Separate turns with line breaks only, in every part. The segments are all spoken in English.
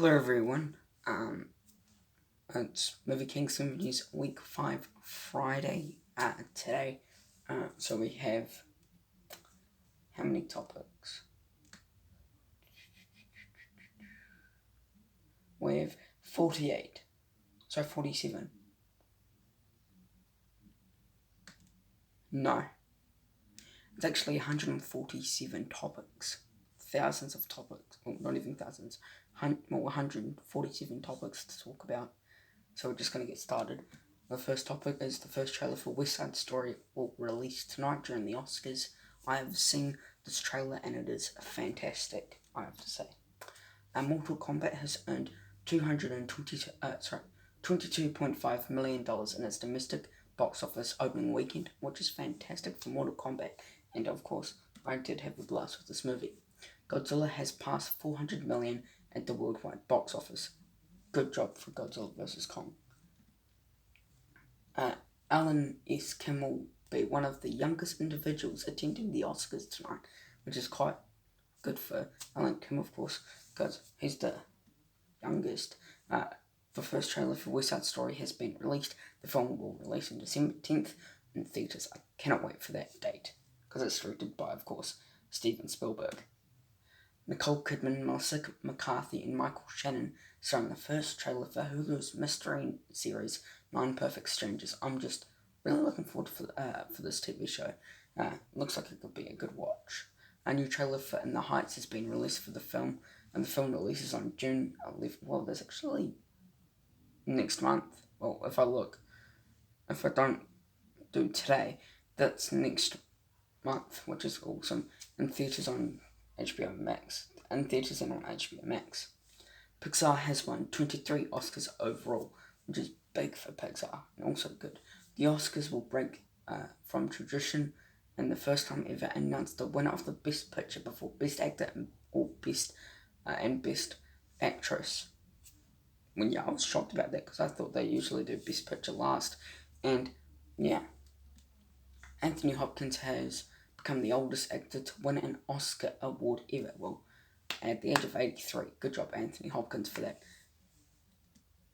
Hello everyone. It's Movie Kings News Week 5 Friday today. So we have how many topics? We have 48. So 47. No. It's actually 147 topics. Thousands of topics. Well, not even thousands. 147 topics to talk about. So we're just going to get started. The first topic is the first trailer for West Side Story will release tonight during the Oscars. I have seen this trailer and it is fantastic, I have to say. Mortal Kombat has earned $22.5 million in its domestic box office opening weekend, which is fantastic for Mortal Kombat. And of course, I did have a blast with this movie. Godzilla has passed 400 million at the worldwide box office. Good job for Godzilla vs. Kong. Alan S. Kim will be one of the youngest individuals attending the Oscars tonight, which is quite good for Alan Kim, of course, because he's the youngest. The first trailer for West Side Story has been released. The film will release on December 10th in theatres. I cannot wait for that date, because it's directed by, of course, Steven Spielberg. Nicole Kidman, Melissa McCarthy, and Michael Shannon star in the first trailer for Hulu's mystery series 9 Perfect Strangers. I'm just really looking forward for this TV show. Looks like it could be a good watch. A new trailer for In the Heights has been released for the film, and the film releases on June 11th. Well, there's actually next month. Well, if I don't do today, that's next month, which is awesome. In theatres on HBO Max. And theatres and on HBO Max. Pixar has won 23 Oscars overall, which is big for Pixar and also good. The Oscars will break from tradition and the first time ever announce the winner of the Best Picture before Best Actor or Best Actress. I was shocked about that because I thought they usually do Best Picture last. And yeah, Anthony Hopkins has become the oldest actor to win an Oscar award ever. Well, at the age of 83. Good job, Anthony Hopkins, for that.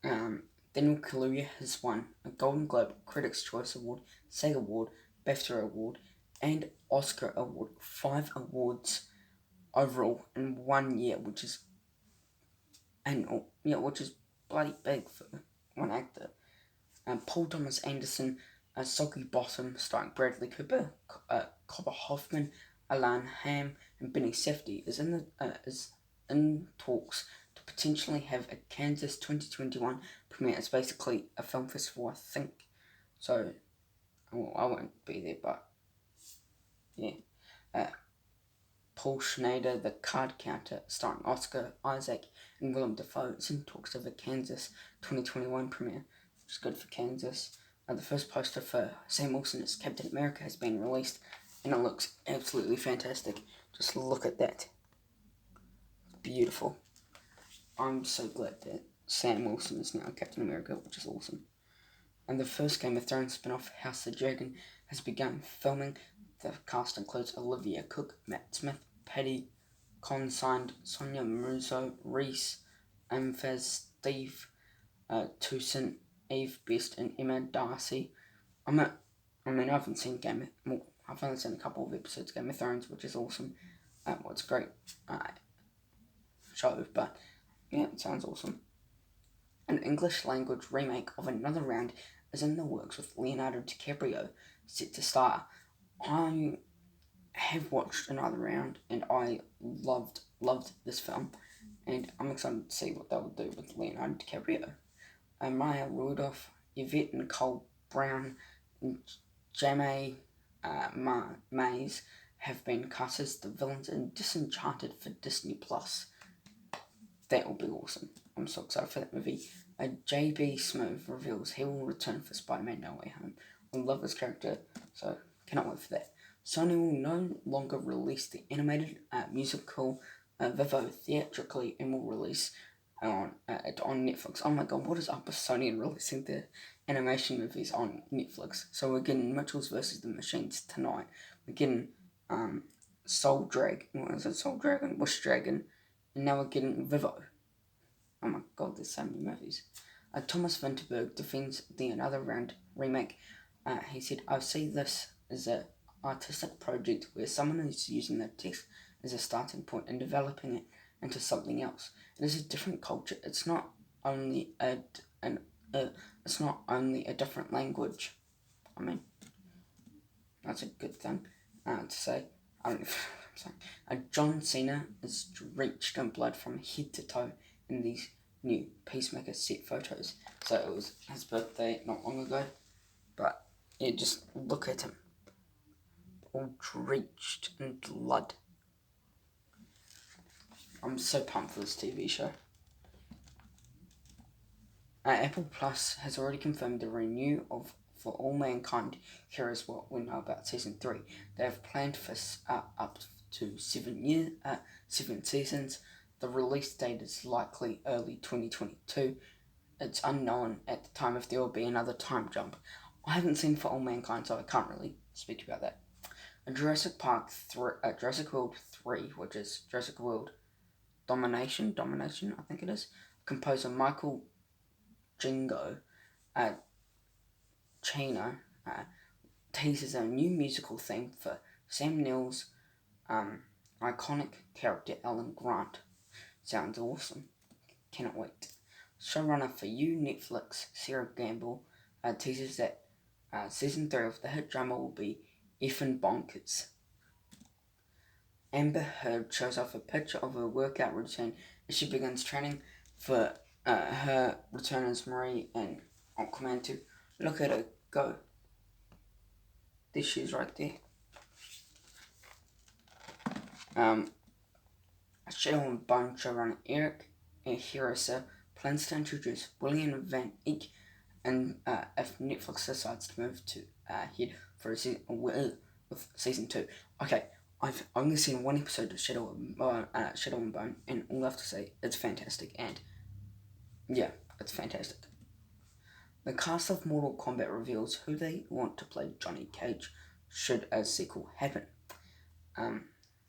Daniel Kaluuya has won a Golden Globe Critics' Choice Award, SAG Award, BAFTA Award, and Oscar Award. 5 awards overall in 1 year, which is bloody big for one actor. Paul Thomas Anderson, Soggy Bottom, starring Bradley Cooper, Copper Hoffman, Alan Hamm, and Benny Safdie is in talks to potentially have a Kansas 2021 premiere. It's basically a film festival, I think. So, I won't be there, but yeah. Paul Schneider, The Card Counter, starring Oscar Isaac and Willem Dafoe, is in talks of a Kansas 2021 premiere, which is good for Kansas. The first poster for Sam Wilson as Captain America has been released, and it looks absolutely fantastic. Just look at that. Beautiful. I'm so glad that Sam Wilson is now Captain America, which is awesome. And the first Game of Thrones spin-off, House of the Dragon, has begun filming. The cast includes Olivia Cook, Matt Smith, Paddy Considine, Sonia Maruso, Reese, Amphas, Steve Toussaint, Eve Best, and Emma Darcy. I haven't seen I've only seen a couple of episodes of Game of Thrones, which is awesome. It's a great show, but yeah, it sounds awesome. An English language remake of Another Round is in the works with Leonardo DiCaprio set to star. I have watched Another Round and I loved this film, and I'm excited to see what they will do with Leonardo DiCaprio. Maya Rudolph, Yvette Nicole Brown, and Jamie Mays have been cast as the villains in Disenchanted for Disney Plus. That will be awesome. I'm so excited for that movie. J.B. Smoove reveals he will return for Spider-Man No Way Home. I love this character, so cannot wait for that. Sony will no longer release the animated musical Vivo theatrically and will release it on Netflix. Oh my god, what is up with Sony and releasing the animation movies on Netflix? So we're getting Mitchells vs. the Machines tonight. We're getting Soul Dragon, Wish Dragon, and now we're getting Vivo. Oh my god, there's so many movies. Thomas Vinterberg defends the Another Round remake. He said, I see this as an artistic project where someone is using the text as a starting point and developing it into something else. It is a different culture. It's not only it's not only a different language. I mean, that's a good thing to say. I don't know if I'm saying. John Cena is drenched in blood from head to toe in these new Peacemaker set photos. So it was his birthday not long ago. But yeah, just look at him. All drenched in blood. I'm so pumped for this TV show. Apple Plus has already confirmed the renewal of For All Mankind. Here is what we know about Season 3. They have planned for up to 7 seasons. The release date is likely early 2022. It's unknown at the time if there will be another time jump. I haven't seen For All Mankind, so I can't really speak about that. Jurassic World 3, which is Jurassic World Domination, I think it is. Composer Michael Giacchino teases a new musical theme for Sam Neill's iconic character Alan Grant. Sounds awesome. Cannot wait. Showrunner for You Netflix, Sarah Gamble, teases that season 3 of the hit drama will be effing bonkers. Amber Heard shows off a picture of her workout routine as she begins training for her return as Marie and Aquaman 2. Look at her go. This shoes right there. Shadow and Bone showrunner Eric Hirasa plans to introduce William Van Eyck, and if Netflix decides to move to ahead for a season 2. Okay, I've only seen one episode of Shadow and Bone, and all I have to say, it's fantastic, and yeah, it's fantastic. The cast of Mortal Kombat reveals who they want to play Johnny Cage should a sequel happen.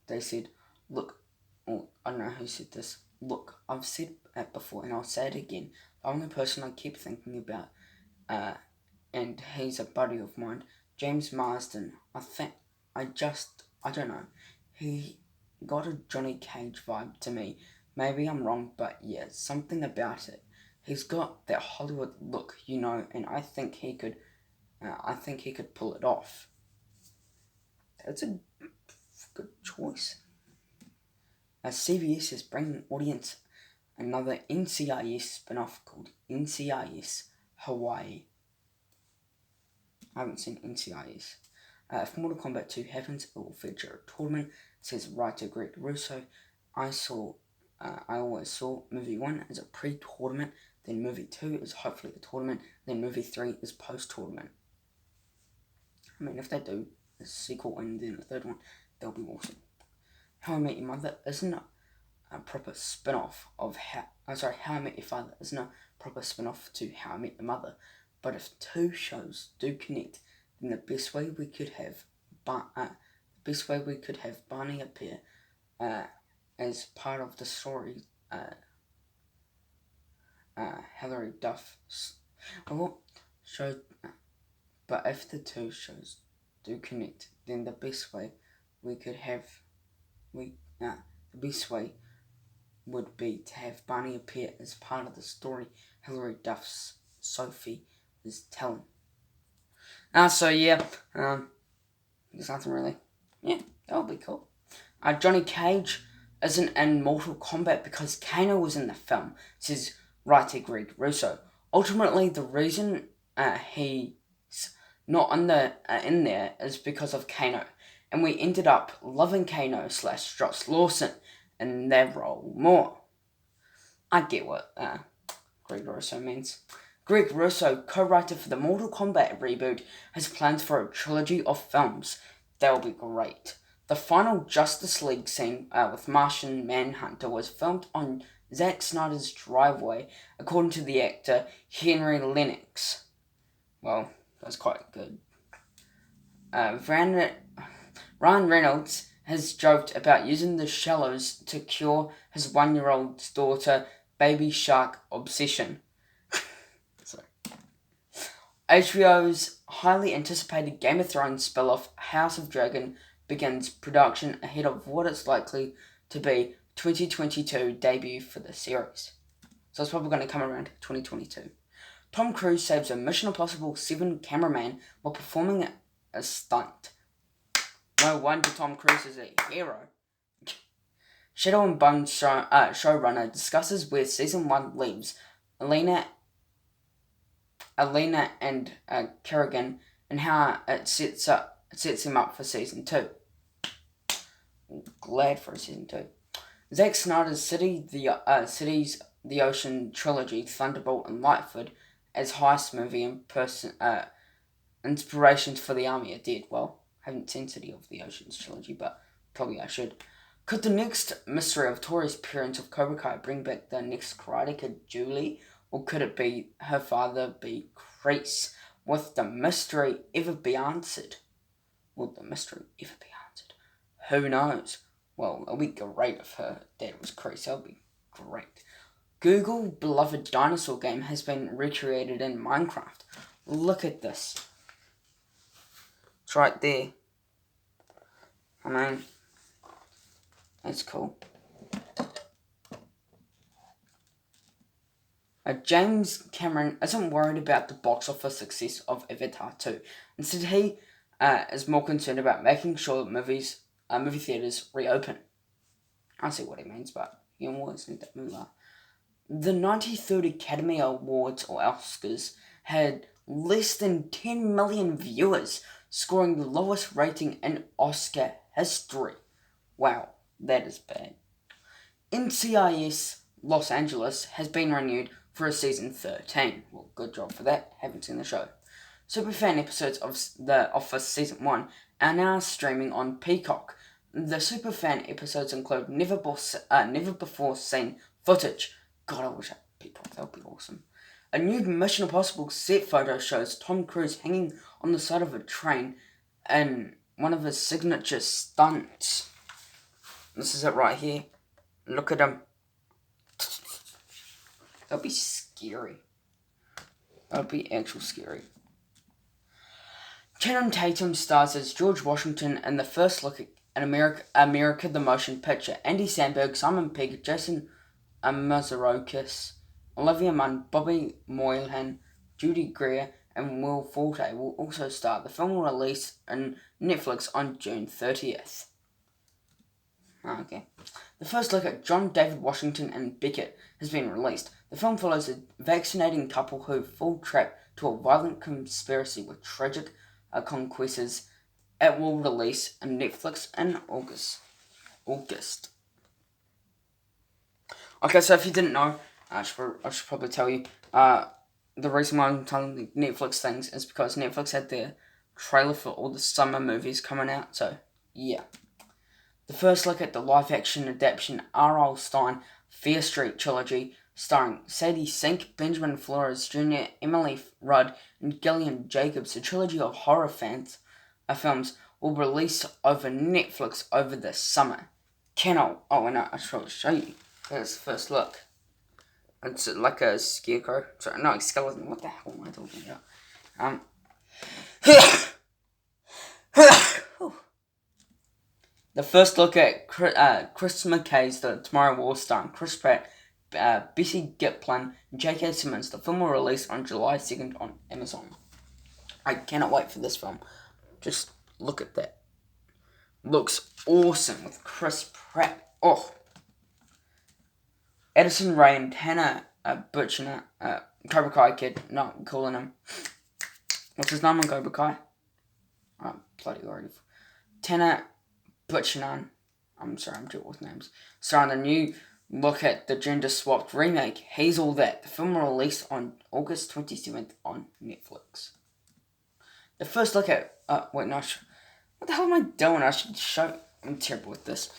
They said, look, I don't know who said this. Look, I've said it before and I'll say it again. The only person I keep thinking about, and he's a buddy of mine, James Marsden. I don't know. He got a Johnny Cage vibe to me. Maybe I'm wrong, but yeah, something about it. He's got that Hollywood look, and I think he could pull it off. That's a good choice. CBS is bringing audience another NCIS spin-off called NCIS Hawaii. I haven't seen NCIS. If Mortal Kombat 2 happens, it will feature a tournament, says writer Greg Russo. I always saw movie 1 as a pre-tournament, then movie 2 is hopefully a tournament, then movie 3 is post-tournament. I mean, if they do a sequel and then a third one, they'll be awesome. How I Met Your Mother isn't a proper spin-off of How I Met Your Father isn't a proper spin-off to How I Met Your Mother. But if two shows do connect, then the best way we could have Barney appear as part of the story. Hilary Duff show. But if the two shows do connect, then the best way we could have the best way would be to have Barney appear as part of the story Hilary Duff's Sophie is telling. So yeah, there's nothing really. Yeah, that would be cool. Johnny Cage isn't in Mortal Kombat because Kano was in the film, says writer Greg Russo. Ultimately, the reason he's not in there is because of Kano, and we ended up loving Kano / Josh Lawson in that role more. I get what Greg Russo means. Greg Russo, co-writer for the Mortal Kombat reboot, has plans for a trilogy of films. They'll be great. The final Justice League scene with Martian Manhunter was filmed on Zack Snyder's driveway, according to the actor Henry Lennox. Well, that's quite good. Ryan Reynolds has joked about using the Shallows to cure his 1-year-old daughter Baby Shark Obsession. Sorry. HBO's highly anticipated Game of Thrones spin-off House of Dragon begins production ahead of what is likely to be 2022 debut for the series. So it's probably going to come around 2022. Tom Cruise saves a Mission Impossible 7 cameraman while performing a stunt. No wonder Tom Cruise is a hero. Shadow and Bone showrunner discusses where season 1 leaves Alina and Kerrigan and how it sets him up for season 2. Glad for season 2. Zack Snyder's Cities the Ocean trilogy, Thunderbolt and Lightfoot, as heist movie and inspirations for the Army are dead. Well, I haven't seen City of the Oceans trilogy, but probably I should. Could the next mystery of Tori's parents of Cobra Kai bring back the next Karate Kid, Julie, or could it be her father be Kreese? Will the mystery ever be answered? Will the mystery ever be answered? Who knows? Well, it'll be great if her dad was Kreese. That'll be great. Google beloved dinosaur game has been recreated in Minecraft. Look at this. It's right there. I mean, that's cool. James Cameron isn't worried about the box office success of Avatar 2. Instead, he is more concerned about making sure that movie theatres reopen. I see what he means, but you always need that move. The 93rd Academy Awards, or Oscars, had less than 10 million viewers, scoring the lowest rating in Oscar history. Wow, that is bad. NCIS Los Angeles has been renewed for a season 13. Well, good job for that. Haven't seen the show. Superfan episodes of The Office season 1 are now streaming on Peacock. The Superfan episodes include never before seen footage. God, I wish I had Peacock. That would be awesome. A new Mission Impossible set photo shows Tom Cruise hanging on the side of a train in one of his signature stunts. This is it right here. Look at him. That'd be scary. That'd be actual scary. Channing Tatum stars as George Washington in the first look at America the Motion Picture. Andy Samberg, Simon Pegg, Jason Mazurokis, Olivia Munn, Bobby Moynihan, Judy Greer, and Will Forte will also star. The film will release on Netflix on June 30th. Okay. The first look at John David Washington and Beckett has been released. The film follows a vaccinating couple who fall trap to a violent conspiracy with tragic consequences. It will release on Netflix in August. Okay, so if you didn't know, I should probably tell you. The reason why I'm telling the Netflix things is because Netflix had their trailer for all the summer movies coming out. So yeah. The first look at the live-action adaptation R.L. Stine Fear Street trilogy, starring Sadie Sink, Benjamin Flores Jr., Emily Rudd, and Gillian Jacobs. The trilogy of horror films will release over Netflix over the summer. I should show you. Here's the first look. It's like a scarecrow. Sorry, not a skeleton. What the hell am I talking about? The first look at Chris McKay's The Tomorrow War, starring Chris Pratt, Betty Giplin, and J.K. Simmons. The film will release on July 2nd on Amazon. I cannot wait for this film. Just look at that. Looks awesome with Chris Pratt. Oh. Addison Rae and Tanner Butcher, Cobra Kai kid, not calling him. What's his name on Cobra Kai? Oh, bloody already. Tanner Butcher, I'm sorry, I'm terrible with names. Starring the new look at the gender-swapped remake, He's All That. The film will release on August 27th on Netflix. The first look at... what the hell am I doing? I should show... I'm terrible with this.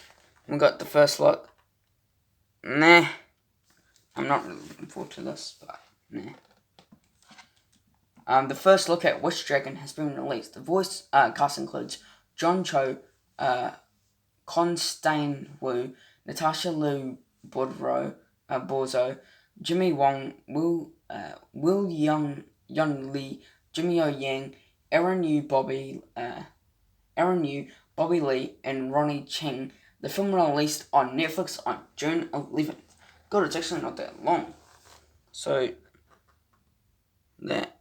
We got the first look. Nah. I'm not really looking forward to this, but nah. The first look at Wish Dragon has been released. The voice cast includes John Cho, Constantine Wu, Natasha Liu Boudreau, Borzo, Jimmy Wong, Will Yun Lee, Jimmy O Yang, Aaron Yu, Bobby Lee, and Ronnie Cheng. The film released on Netflix on June 11th. God, it's actually not that long. So, that,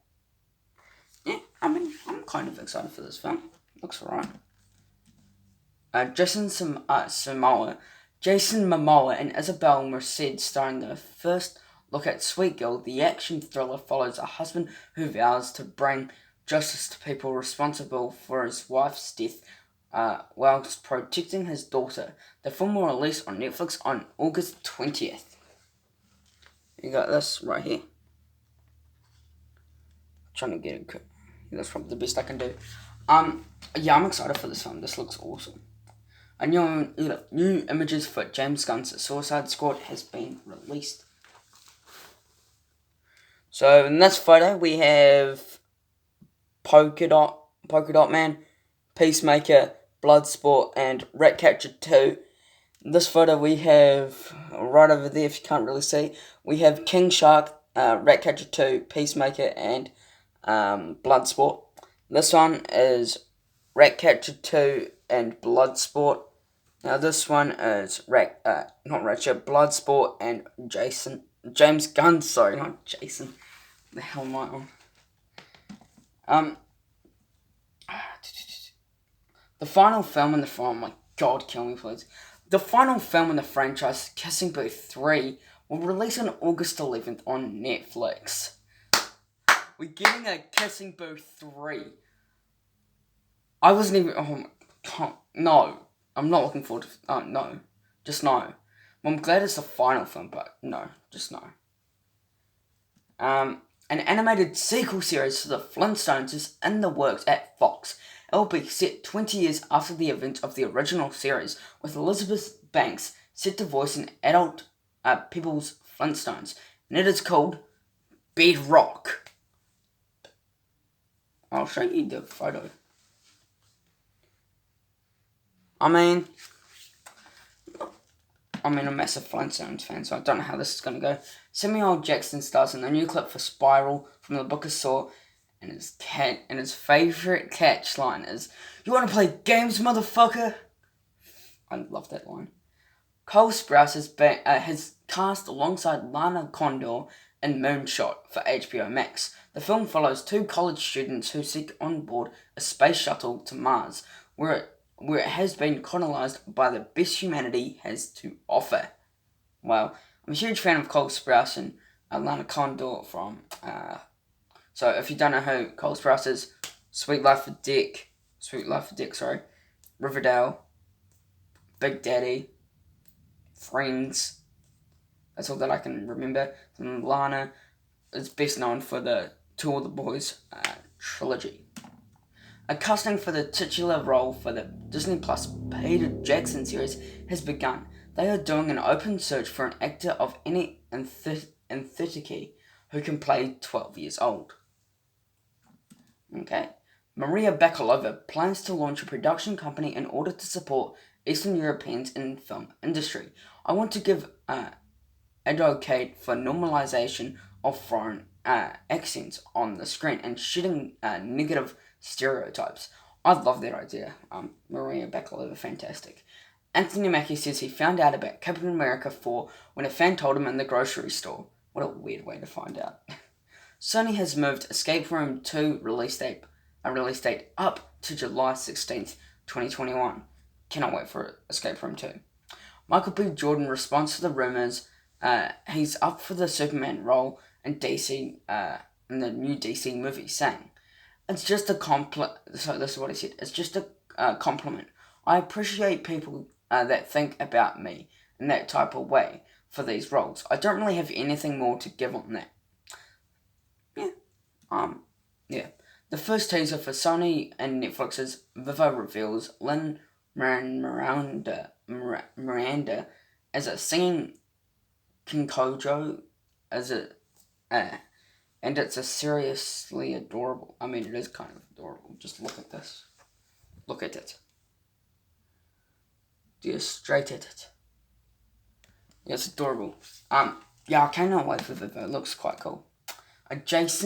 yeah, I mean, I'm kind of excited for this film. Looks alright. Jason Momoa and Isabel Merced starring the first look at Sweet Girl. The action thriller follows a husband who vows to bring justice to people responsible for his wife's death whilst protecting his daughter. The film will release on Netflix on August 20th. You got this right here. Trying to get it. That's probably the best I can do. Yeah, I'm excited for this film. This looks awesome. A new images for James Gunn's Suicide Squad has been released. So in this photo we have Polka Dot Man, Peacemaker, Bloodsport, and Ratcatcher 2. In this photo we have, right over there if you can't really see, we have King Shark, Ratcatcher 2, Peacemaker, and Bloodsport. This one is Ratcatcher 2 and Bloodsport. Now this one is Bloodsport and James Gunn. Sorry, not Jason. The hell am I on? The final film in the oh my god, kill me please. The final film in the franchise, Kissing Booth 3, will release on August 11th on Netflix. We're getting a Kissing Booth 3. I wasn't even. Oh my god. No. I'm not looking forward to. Oh, no. Just no. Well, I'm glad it's the final film, but no. Just no. An animated sequel series to the Flintstones is in the works at Fox. It will be set 20 years after the events of the original series, with Elizabeth Banks set to voice an adult People's Flintstones, and it is called Bedrock. I'll show you the photo. I'm a massive Flintstones fan, so I don't know how this is going to go. Samuel L. Jackson stars in the new clip for Spiral from the Book of Saw, and his favourite catch line is, "You want to play games, motherfucker?" I love that line. Cole Sprouse has cast alongside Lana Condor in Moonshot for HBO Max. The film follows two college students who seek on board a space shuttle to Mars, where it has been colonized by the best humanity has to offer. Well, I'm a huge fan of Cole Sprouse and Lana Condor from. So if you don't know who Cole Sprouse is, Sweet Life of Dick, Riverdale, Big Daddy, Friends. That's all that I can remember. And Lana is best known for the To All the Boys trilogy. A casting for the titular role for the Disney Plus Peter Jackson series has begun. They are doing an open search for an actor of any enthusiasm who can play 12 years old. Okay. Maria Bakalova plans to launch a production company in order to support Eastern Europeans in the film industry. I want to give advocate for normalization of foreign accents on the screen and shedding negative stereotypes. I love that idea. Maria Bakalova, fantastic. Anthony Mackie says he found out about Captain America 4 when a fan told him in the grocery store. What a weird way to find out. Sony has moved Escape Room 2 release date up to July 16th, 2021. Cannot wait for Escape Room 2. Michael B. Jordan responds to the rumours he's up for the Superman role in DC in the new DC movie, saying, "It's just a compliment." So this is what he said. "It's just a compliment. I appreciate people that think about me in that type of way for these roles. I don't really have anything more to give on that." Yeah. The first teaser for Sony and Netflix's Vivo reveals Lin Miranda as a singing Kinkojo and it's a seriously adorable. I mean, it is kind of adorable. Just look at this. Look at it. Just straight at it. Yeah, it's adorable. Yeah, I cannot wait for Vivo. It looks quite cool. James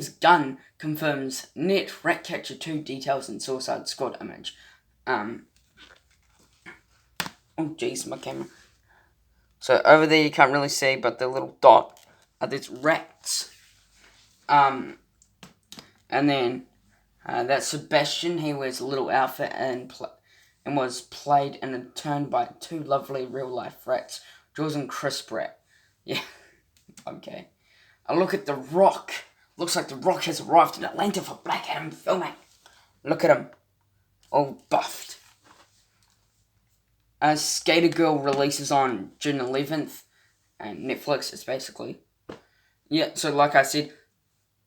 Gunn confirms net Ratcatcher 2 details and Suicide Squad image. Oh jeez, my camera. So over there you can't really see, but the little dot are these rats. And then that's Sebastian. He wears a little outfit and was played in a turn by two lovely real life rats, Jules and Chris Pratt. Yeah, okay. A look at The Rock. Looks like The Rock has arrived in Atlanta for Black Adam filming. Look at him, all buffed. Skater Girl releases on June 11th, and Netflix is basically... Yeah, so like I said,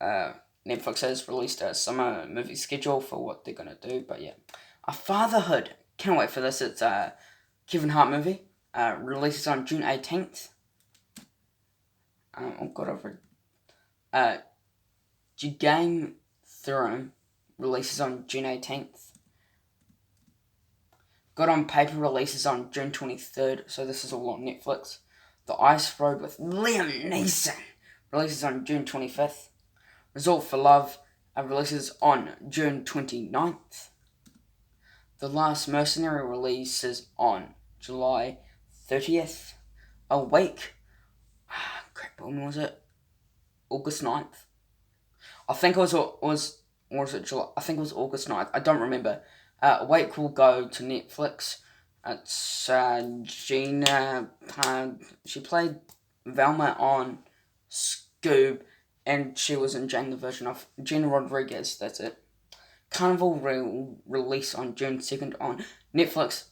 Netflix has released a summer movie schedule for what they're going to do, but yeah. A Fatherhood. Can't wait for this. It's a Kevin Hart movie. Releases on June 18th. Game Theorem releases on June 18th. God on Paper releases on June 23rd, so this is all on Netflix. The Ice Road with Liam Neeson releases on June 25th. Resort for Love releases on June 29th. The Last Mercenary releases on July 30th. Awake. When was it? August 9th. I think it was July? I think it was August 9th. I don't remember. Awake will go to Netflix. It's Gina. She played Velma on Scoob, and she was in Jane the Virgin of Gina Rodriguez. That's it. Carnival will release on June 2nd on Netflix.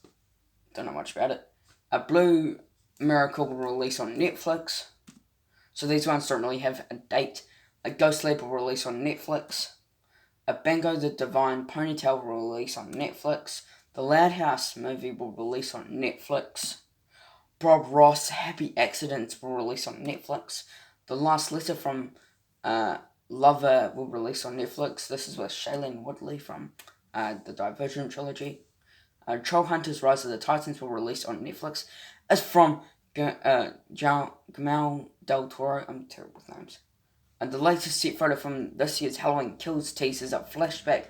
Don't know much about it. A Blue Miracle will release on Netflix. So these ones don't really have a date. A Ghost Lab will release on Netflix. A Bango the Divine Ponytail will release on Netflix. The Loud House movie will release on Netflix. Bob Ross Happy Accidents will release on Netflix. The Last Letter from Lover will release on Netflix. This is with Shailene Woodley from the Divergent trilogy. Trollhunters Rise of the Titans will release on Netflix. It's from Guillermo del Toro. I'm terrible with names. The latest set photo from this year's Halloween Kills teasers a flashback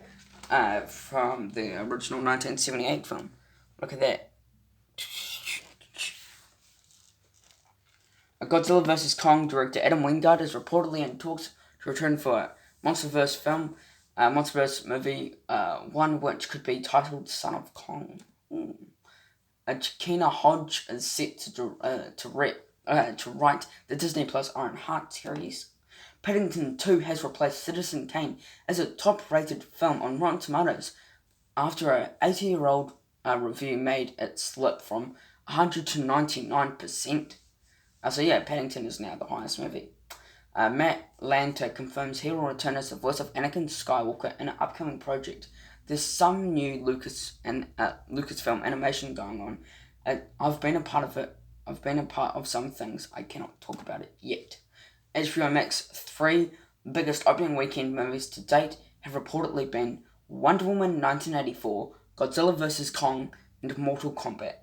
from the original 1978 film. Look at that. Godzilla vs. Kong director Adam Wingard is reportedly in talks to return for a Monsterverse film, Monsterverse movie, one which could be titled Son of Kong. Kina Hodge is set to write the Disney Plus Ironheart series. Paddington 2 has replaced Citizen Kane as a top-rated film on Rotten Tomatoes after an 80-year-old review made it slip from 100 to 99%. So yeah, Paddington is now the highest movie. Matt Lanter confirms he will return as the voice of Anakin Skywalker in an upcoming project. There's some new Lucasfilm animation going on. I've been a part of it. I've been a part of some things. I cannot talk about it yet. HBO Max 3 biggest opening weekend movies to date have reportedly been Wonder Woman 1984, Godzilla vs. Kong, and Mortal Kombat.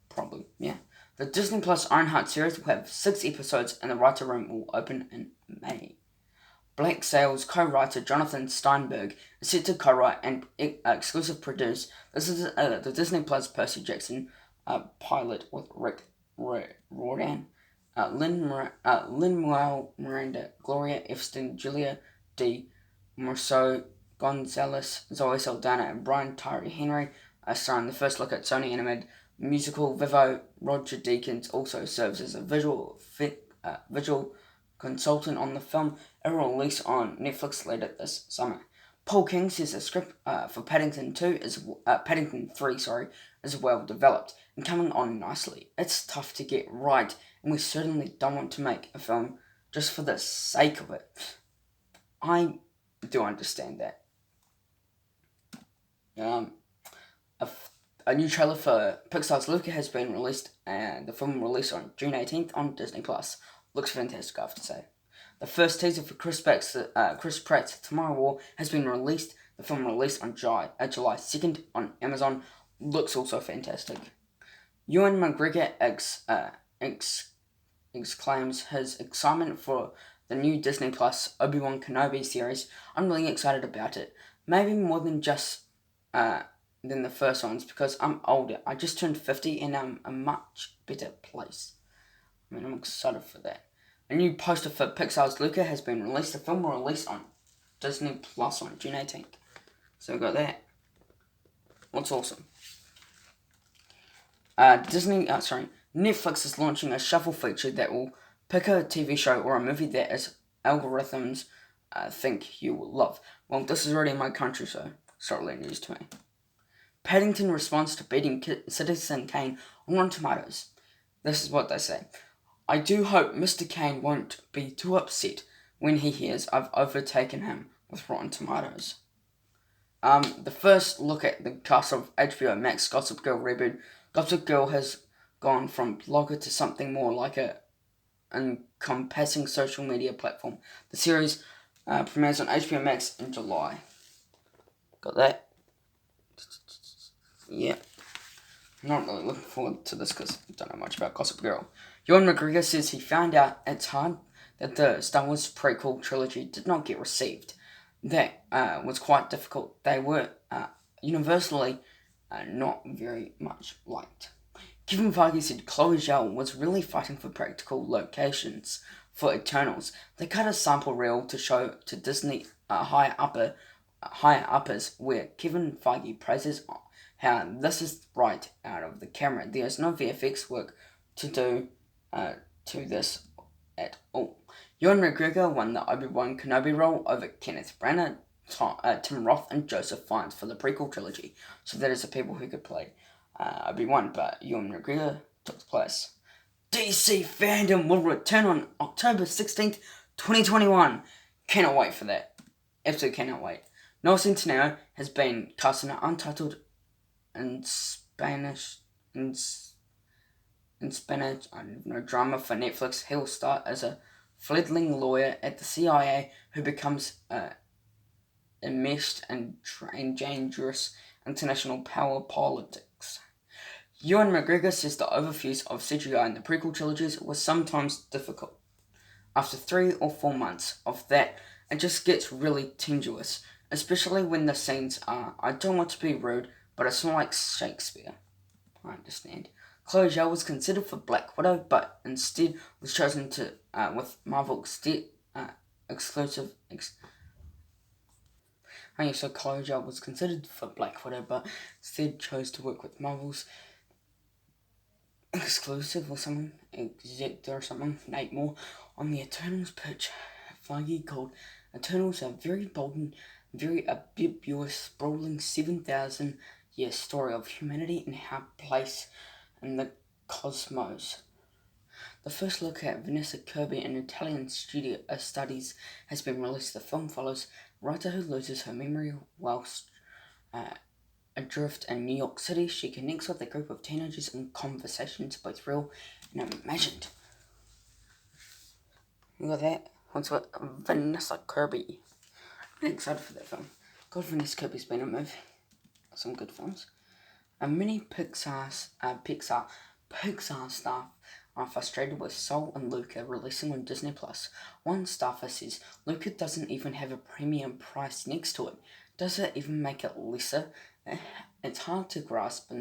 Probably, yeah. The Disney Plus Ironheart series will have 6 episodes and the writer room will open in May. Black Sails co-writer Jonathan Steinberg is set to co-write and exclusive produce. This is the Disney Plus Percy Jackson pilot with Rick Riordan, Lin-Manuel Miranda, Gloria Efston, Julia D. Marceau, Gonzalez, Zoe Saldana, and Brian Tyree Henry starring the first look at Sony animated musical Vivo. Roger Deakins also serves as a visual consultant on the film. It will release on Netflix later this summer. Paul King says the script for Paddington 3 is well developed and coming on nicely. It's tough to get right, and we certainly don't want to make a film just for the sake of it. I do understand that. A new trailer for Pixar's Luca has been released, and the film will release on June 18th on Disney+. Looks fantastic, I have to say. The first teaser for Chris Pratt's Tomorrow War has been released. The film released on July 2nd on Amazon. Looks also fantastic. Ewan McGregor exclaims his excitement for the new Disney Plus Obi-Wan Kenobi series. I'm really excited about it. Maybe more than just than the first ones, because I'm older. I just turned 50 and I'm a much better place. I'm excited for that. A new poster for Pixar's Luca has been released. The film will release on Disney Plus on June 18th. So we got that. What's awesome? Netflix is launching a shuffle feature that will pick a TV show or a movie that its algorithms think you will love. Well, this is already in my country, so it's not really news to me. Paddington responds to beating Citizen Kane on Rotten Tomatoes. This is what they say. I do hope Mr. Kane won't be too upset when he hears I've overtaken him with Rotten Tomatoes. The first look at the cast of HBO Max Gossip Girl reboot. Gossip Girl has gone from blogger to something more like a encompassing social media platform. The series premieres on HBO Max in July. Got that? Yeah. I'm not really looking forward to this because I don't know much about Gossip Girl. Ewan McGregor says he found out it's hard that the Star Wars prequel trilogy did not get received. That was quite difficult. They were universally not very much liked. Kevin Feige said Chloe Zhao was really fighting for practical locations for Eternals. They cut a sample reel to show to Disney higher uppers where Kevin Feige praises how this is right out of the camera. There is no VFX work to do to this at all. Ewan McGregor won the Obi-Wan Kenobi role over Kenneth Branagh, Tim Roth, and Joseph Fiennes for the prequel trilogy. So that is the people who could play Obi-Wan, but Ewan McGregor took the place. DC Fandom will return on October 16th, 2021. Cannot wait for that. Absolutely cannot wait. Noah Centineo has been cast in an untitled in Spanish, I don't know, drama for Netflix. He'll start as a fledgling lawyer at the CIA who becomes enmeshed in dangerous international power politics. Ewan McGregor says the overuse of CGI in the prequel trilogies was sometimes difficult. After 3 or 4 months of that, it just gets really tenuous, especially when the scenes are, I don't want to be rude, but it's not like Shakespeare. I understand. Chloe Zhao was considered for Black Widow, but instead was chosen to with Marvel exclusive. So Chloe Zhao was considered for Black Widow, but instead chose to work with Marvel's exclusive or something, exec or something, Nate Moore, on the Eternals pitch. Feige called Eternals a very bold and very ambiguous, sprawling 7,000-year story of humanity and our place in the cosmos. The first look at Vanessa Kirby, an Italian studies, has been released. The film follows a writer who loses her memory whilst adrift in New York City. She connects with a group of teenagers in conversations both real and imagined. Look at that. What's with Vanessa Kirby? I'm excited for that film. God, Vanessa Kirby's been in a movie. Some good films. Many Pixar staff are frustrated with Soul and Luca releasing on Disney Plus. One staffer says Luca doesn't even have a premium price next to it. Does it even make it lesser? It's hard to grasp.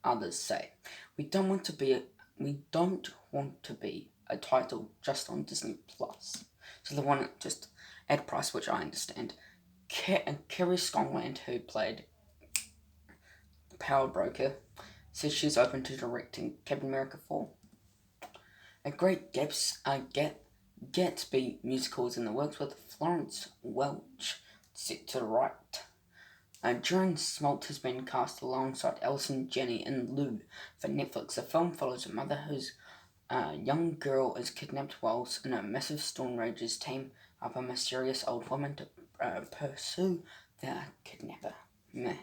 Others say we don't want to be a title just on Disney Plus. So they want to just add price, which I understand. Kerry Scotland, who played Power Broker, says she's open to directing Captain America 4. A Great Gatsby musical is in the works with Florence Welch set to write. Jane Smolt has been cast alongside Allison Janney and Lou for Netflix. The film follows a mother whose young girl is kidnapped whilst in a massive storm rages team up a mysterious old woman to pursue their kidnapper. The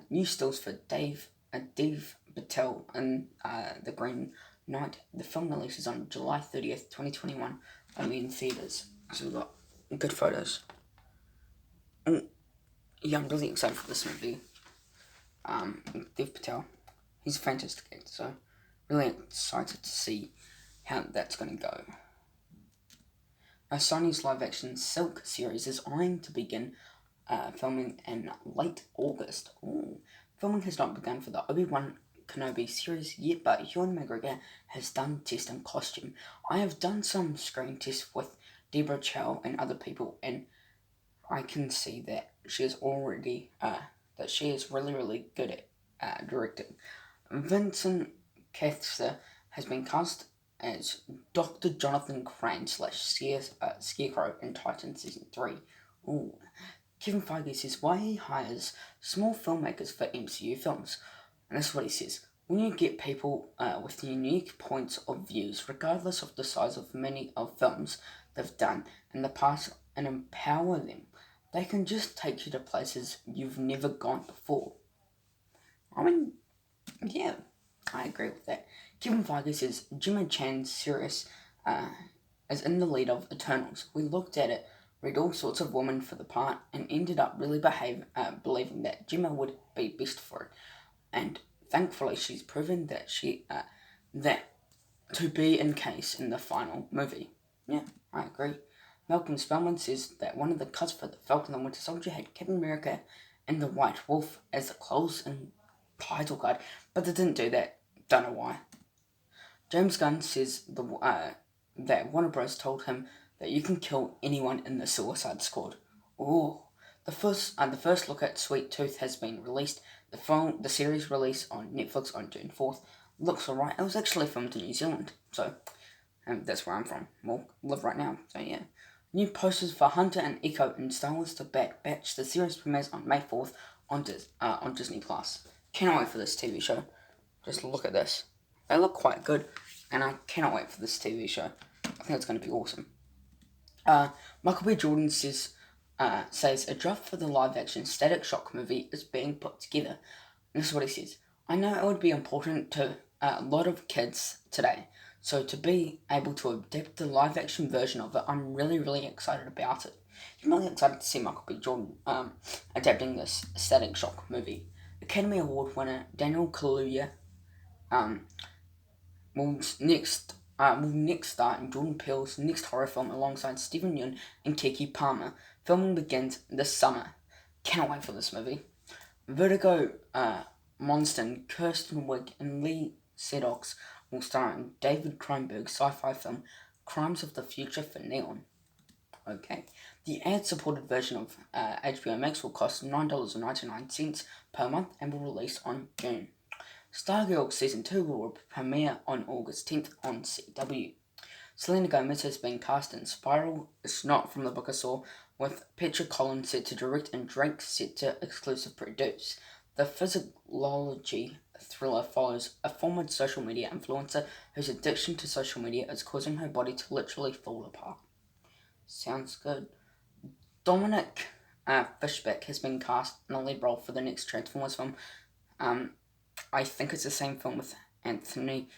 new stills for Dave Patel and The Green Knight. The film releases on July 30th, 2021, only in theatres. So we've got good photos. Yeah, I'm really excited for this movie. Dev Patel, he's a fantastic actor, so really excited to see how that's going to go. Sony's live-action Silk series is eyeing to begin filming in late August. Ooh. Filming has not begun for the Obi-Wan Kenobi series yet, but Ewan McGregor has done tests in costume. I have done some screen tests with Deborah Chow and other people, and I can see that she is already really, really good at directing. Vincent Cassel has been cast as Dr. Jonathan Crane / Scarecrow in Titan Season 3. Ooh. Kevin Feige says why he hires small filmmakers for MCU films. And this is what he says. When you get people with unique points of views, regardless of the size of many of films they've done in the past, and empower them, they can just take you to places you've never gone before. I mean, yeah, I agree with that. Kevin Feige says Gemma Chan's series is in the lead of Eternals. We looked at it, read all sorts of women for the part, and ended up really believing that Gemma would be best for it. And thankfully, she's proven that that to be in case in the final movie. Yeah, I agree. Malcolm Spellman says that one of the cuts for the Falcon and Winter Soldier had Captain America and the White Wolf as the close-in title card, but they didn't do that. Don't know why. James Gunn says that Warner Bros. Told him that you can kill anyone in the Suicide Squad. Ooh. The first look at Sweet Tooth has been released. The series released on Netflix on June 4th. Looks alright. It was actually filmed in New Zealand, so that's where I'm from. Well, live right now, so yeah. New posters for Hunter and Echo in Star Wars The Bad Batch. The series premieres on May 4th on Disney+. Cannot wait for this TV show. Just look at this. They look quite good, and I cannot wait for this TV show. I think it's going to be awesome. Michael B. Jordan says a draft for the live-action Static Shock movie is being put together. And this is what he says. I know it would be important to a lot of kids today, so to be able to adapt the live-action version of it, I'm really, really excited about it. I'm really excited to see Michael B. Jordan adapting this Static Shock movie. Academy Award winner Daniel Kaluuya will next star in Jordan Peele's next horror film alongside Stephen Yeun and Keke Palmer. Filming begins this summer. Cannot wait for this movie. Vertigo Monston, Kirsten Wiig, and Lee Sedok will star in David Cronenberg's sci-fi film Crimes of the Future for Neon. Okay. The ad-supported version of HBO Max will cost $9.99 per month and will release on June. Stargirl Season 2 will premiere on August 10th on CW. Selena Gomez has been cast in Spiral, It's Not from the Book of Saw, with Petra Collins set to direct and Drake set to exclusive produce. The physiology thriller follows a former social media influencer whose addiction to social media is causing her body to literally fall apart. Sounds good. Dominic Fishback has been cast in a lead role for the next Transformers film. I think it's the same film with Anthony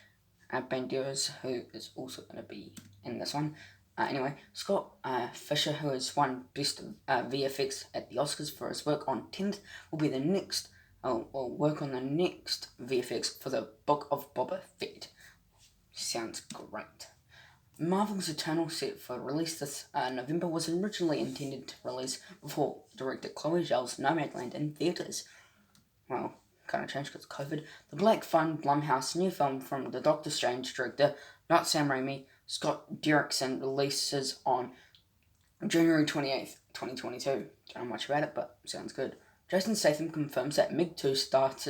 Banderas, who is also going to be in this one. Anyway, Scott Fisher, who has won Best VFX at the Oscars for his work on Tenet, will be the next. Will work on the next VFX for the Book of Boba Fett. Sounds great. Marvel's Eternal, set for release this November, was originally intended to release before director Chloe Zhao's Nomadland in theatres. Well, kind of changed because of COVID. The Black Phone Blumhouse new film from the Doctor Strange director, not Sam Raimi, Scott Derrickson, releases on January 28th, 2022. Don't know much about it, but sounds good. Jason Statham confirms that Meg 2 starts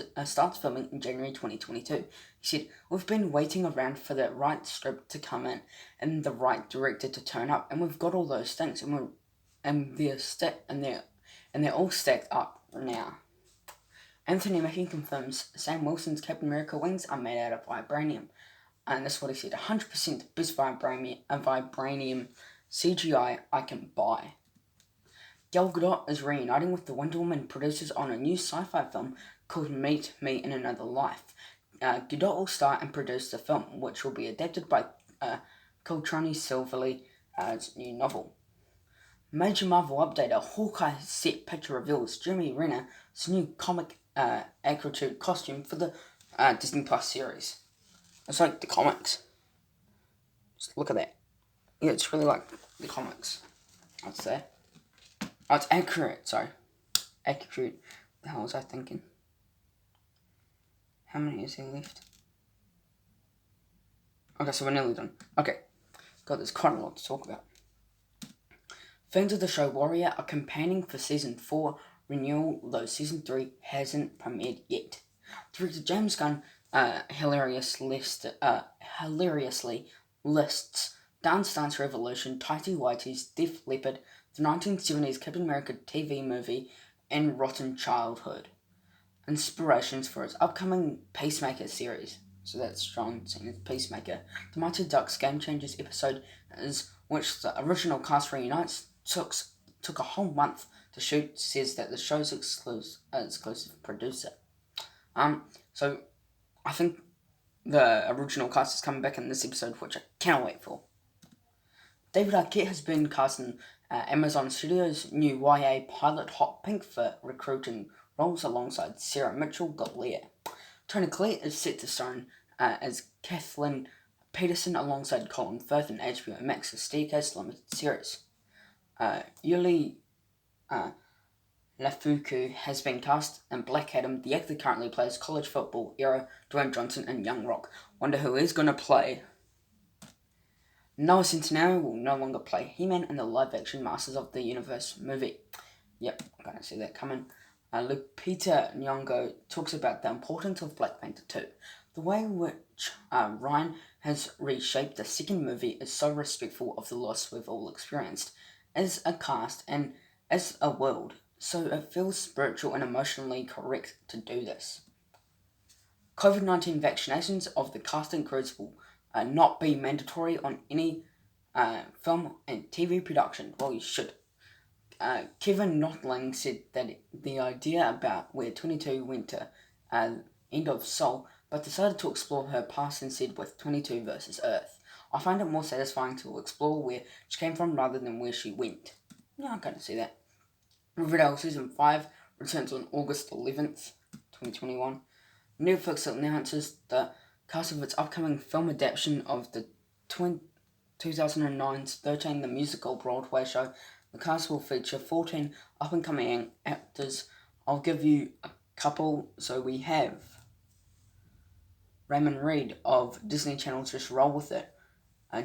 filming in January 2022. He said, "We've been waiting around for the right script to come in and the right director to turn up, and we've got all those things, and they're all stacked up now." Anthony Mackie confirms Sam Wilson's Captain America wings are made out of vibranium. And that's what he said, 100% best vibranium CGI I can buy. Gal Gadot is reuniting with the Wonder Woman producers on a new sci-fi film called Meet Me in Another Life. Gadot will star and produce the film, which will be adapted by Coltrane Silverly's new novel. Major Marvel update, a Hawkeye set picture reveals Jeremy Renner's new comic accurate costume for the Disney Plus series. It's like the comics. Just look at that. Yeah, it's really like the comics, I'd say. Oh, it's accurate, sorry. Accurate. What the hell was I thinking? How many is there left? Okay, so we're nearly done. Okay. God, there's quite a lot to talk about. Fans of the show Warrior are campaigning for Season 4 renewal, though Season 3 hasn't premiered yet. Director James Gunn hilariously lists Dance Dance Revolution, Tighty Whitey's Def Leppard, the 1970s Captain America TV movie, and Rotten Childhood inspirations for its upcoming Peacemaker series. So that's John Cena's Peacemaker. The Mighty Ducks Game Changers episode, which the original cast reunites, took a whole month to shoot, says that the show's exclusive producer. So I think the original cast is coming back in this episode, which I cannot wait for. David Arquette has been cast in Amazon Studios' new YA pilot Hot Pink for recruiting roles alongside Sarah Mitchell Galea. Toni Collette is set to star as Kathleen Peterson alongside Colin Firth in HBO Max's Staircase limited series. Yuli Lafuku has been cast in Black Adam. The actor currently plays college football hero Dwayne Johnson in Young Rock. Wonder who is going to play. Noah Centineo will no longer play He-Man in the live-action Masters of the Universe movie. Yep, I'm going to see that coming. Lupita Nyong'o talks about the importance of Black Panther 2. The way in which Ryan has reshaped the second movie is so respectful of the loss we've all experienced as a cast and as a world, so it feels spiritual and emotionally correct to do this. COVID-19 vaccinations of the cast and crews will not be mandatory on any film and TV production. Well, you should. Kevin Notling said that the idea about where 22 went to End of Soul, but decided to explore her past instead with 22 versus Earth. I find it more satisfying to explore where she came from rather than where she went. Yeah, I kind of see that. Riverdale Season 5 returns on August 11th, 2021. Netflix announces the cast of its upcoming film adaptation of the 2009's 13 the Musical Broadway show. The cast will feature 14 up-and-coming actors. I'll give you a couple. So we have Raymond Reed of Disney Channel's Just Roll With It.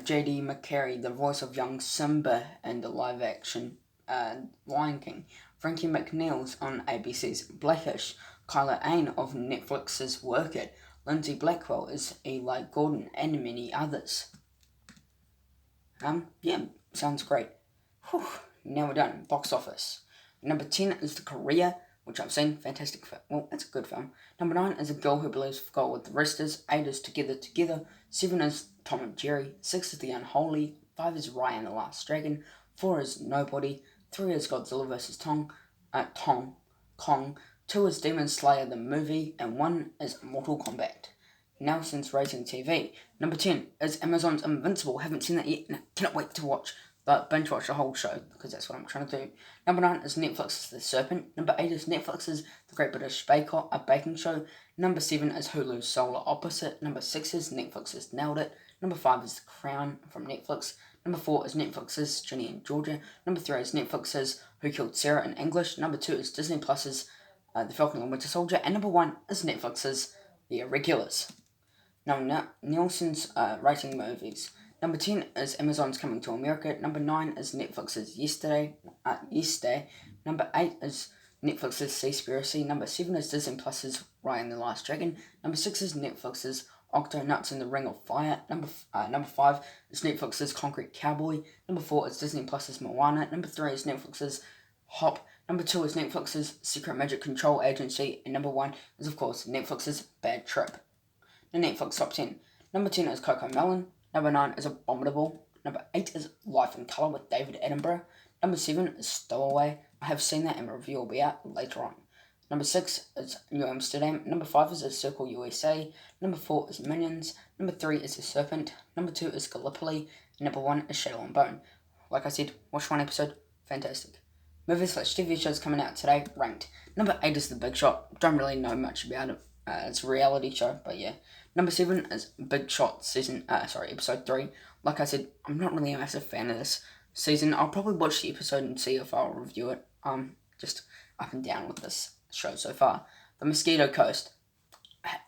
J.D. McCary, the voice of young Simba in the live-action Lion King. Frankie McNeil's on ABC's Blackish. Kyla Ain of Netflix's Work It. Lindsay Blackwell is Eli Gordon, and many others. Yeah, sounds great. Whew, now we're done. Box office. Number 10 is The Courier, which I've seen. Fantastic film. Well, it's a good film. Number 9 is A Girl Who Believes God with the Rest Is. 8 is Together. 7 is Tom and Jerry. 6 is The Unholy. 5 is Raya and the Last Dragon. 4 is Nobody. 3 is Godzilla vs. Kong. 2 is Demon Slayer the movie. And 1 is Mortal Kombat. Nelson's Rating TV. Number 10 is Amazon's Invincible. Haven't seen that yet. No, cannot wait to watch. But binge watch the whole show, because that's what I'm trying to do. Number 9 is Netflix's The Serpent. Number 8 is Netflix's The Great British Bake Off, a baking show. Number 7 is Hulu's Solar Opposite. Number 6 is Netflix's Nailed It. Number 5 is The Crown from Netflix. Number 4 is Netflix's Ginny and Georgia. Number 3 is Netflix's Who Killed Sarah in English. Number 2 is Disney Plus's The Falcon and Winter Soldier. And number 1 is Netflix's The Irregulars. Now, Nielsen's rating movies. Number 10 is Amazon's Coming to America. Number 9 is Netflix's Yesterday. Number 8 is Netflix's Seaspiracy. Number 7 is Disney Plus's Raya and the Last Dragon. Number 6 is Netflix's Octonauts in the Ring of Fire. Number 5 is Netflix's Concrete Cowboy. Number 4 is Disney Plus's Moana. Number 3 is Netflix's Hop. Number 2 is Netflix's Secret Magic Control Agency. And number 1 is, of course, Netflix's Bad Trip. The Netflix Top 10. Number 10 is Coco Melon. Number 9 is Abominable. Number 8 is Life in Colour with David Attenborough. Number 7 is Stowaway. I have seen that and a review will be out later on. Number 6 is New Amsterdam. Number 5 is A Circle USA. Number 4 is Minions. Number 3 is The Serpent. Number 2 is Gallipoli. And number 1 is Shadow and Bone. Like I said, watch one episode. Fantastic. Movies/TV shows coming out today, ranked. Number 8 is The Big Shot. Don't really know much about it. It's a reality show, but yeah. Number 7 is Big Shot episode 3. Like I said, I'm not really a massive fan of this season. I'll probably watch the episode and see if I'll review it. Just up and down with this show so far. The Mosquito Coast.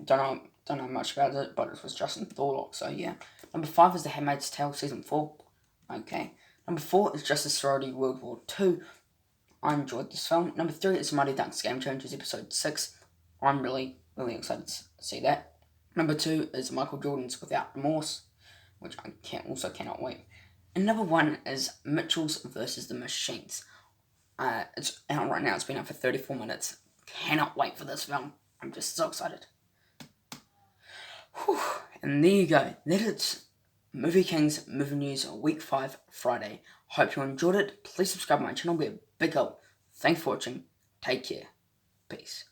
Don't know much about it, but it was Justin Thorlock, so yeah. Number 5 is The Handmaid's Tale season 4. Okay. Number 4 is Justice Sorority World War 2. I enjoyed this film. Number 3 is Mighty Ducks Game Changers episode 6. I'm really excited to see that. Number 2 is Michael Jordan's Without Remorse, which I cannot wait. And number 1 is Mitchell's versus the Machines. It's out right now. It's been out for 34 minutes. Cannot wait for this film. I'm just so excited. Whew. And there you go. That is Movie Kings Movie News Week 5 Friday. Hope you enjoyed it. Please subscribe to my channel. It'll be a big help. Thanks for watching. Take care. Peace.